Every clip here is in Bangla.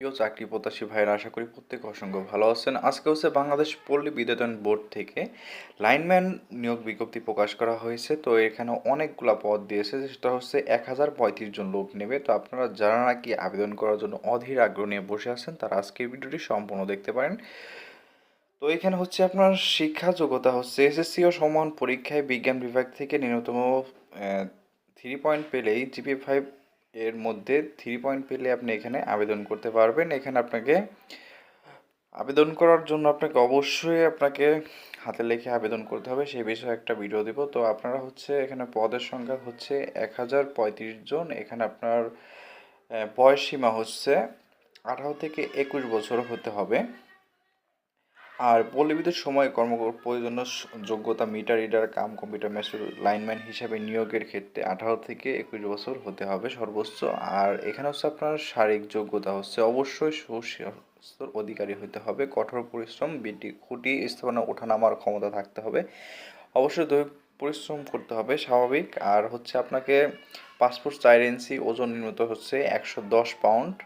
প্রিয় চাকরি প্রত্যাশী ভাইয়েরা, আশা করি প্রত্যেকে অসংখ্য ভালো আছেন। আজকে হচ্ছে বাংলাদেশ পল্লী বিদ্যুতায়ন বোর্ড থেকে লাইনম্যান নিয়োগ বিজ্ঞপ্তি প্রকাশ করা হয়েছে। তো এখানে অনেকগুলা পদ দিয়েছে, সেটা হচ্ছে 1035 জন লোক নেবে। তো আপনারা যারা নাকি আবেদন করার জন্য অধীর আগ্রহ নিয়ে বসে আছেন, তারা আজকের ভিডিওটি সম্পূর্ণ দেখতে পারেন। তো এখানে হচ্ছে আপনার শিক্ষা যোগ্যতা হচ্ছে এসএসসি ও সমান পরীক্ষায় বিজ্ঞান বিভাগ থেকে ন্যূনতম 3 পয়েন্ট পেলেই জিপিএ 5 এর মধ্যে 3 পয়েন্ট পেলে আপনি এখানে আবেদন করতে পারবেন। এখানে আপনাকে আবেদন করার জন্য আপনাকে হাতে লিখে আবেদন করতে হবে, সেই বিষয়ে একটা ভিডিও দিব। তো আপনারা হচ্ছে এখানে পদের সংখ্যা হচ্ছে 1035 জন। এখানে আপনার বয়স সীমা হচ্ছে 18 থেকে 21 বছর হতে হবে। আর পল্লীবিদ্যুৎ সময় প্রয়োজনীয় যোগ্যতা meter reader cum computer machine lineman হিসেবে নিয়োগের ক্ষেত্রে 18 থেকে 21 বছর হতে হবে সর্বোচ্চ। আর এখানে হচ্ছে আপনার শারীরিক যোগ্যতা হচ্ছে অবশ্যই সুস্বাস্থ্যের অধিকারী হতে হবে, কঠোর পরিশ্রম, খুঁটি স্থাপনা ওঠানামার ক্ষমতা থাকতে হবে, অবশ্যই দৈহিক পরিশ্রম করতে হবে স্বাভাবিক। আর হচ্ছে আপনাকে পাসপোর্ট 4 ইঞ্চি, ওজন নিম্নত হচ্ছে 110 পাউন্ড।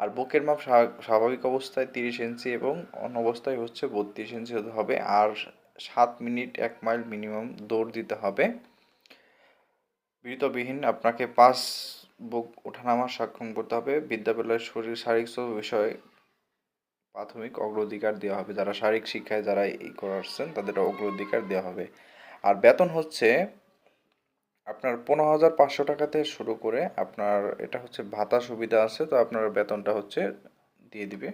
আর বুকের মাপ স্বাভাবিক অবস্থায় 30 ইঞ্চি এবং অন্য অবস্থায় হচ্ছে 32 ইঞ্চি হতে হবে। আর 7 মিনিট 1 মাইল মিনিমাম দৌড় দিতে হবে। বিরতবিহীন আপনাকে বুক ওঠানামা সক্ষম করতে হবে। বিদ্যালয়ের শারীরিক বিষয়ে প্রাথমিক অগ্রাধিকার দেওয়া হবে, যারা শারীরিক শিক্ষায় যারা এই করছেন তাদের অগ্রাধিকার দেওয়া হবে। আর বেতন হচ্ছে আপনার 15,500 টাকা থেকে শুরু করে আপনার এটা হচ্ছে ভাতা সুবিধা আছে, তো আপনার বেতনটা হচ্ছে দিয়ে দিবে।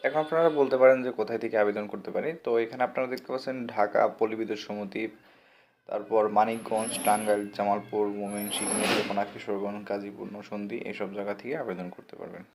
এখন আপনারা বলতে পারেন যে কোথায় থেকে আবেদন করতে পারি। তো এখানে আপনারা দেখতে পাচ্ছেন ঢাকা পল্লী সমিতি, তারপর মানিকগঞ্জ, টাঙ্গাইল, জামালপুর, ময়মনসিংহ, নেত্রকোনা, কিশোরগঞ্জ, গাজীপুর, নরসিংদী, এইসব জায়গা থেকে আবেদন করতে পারবেন।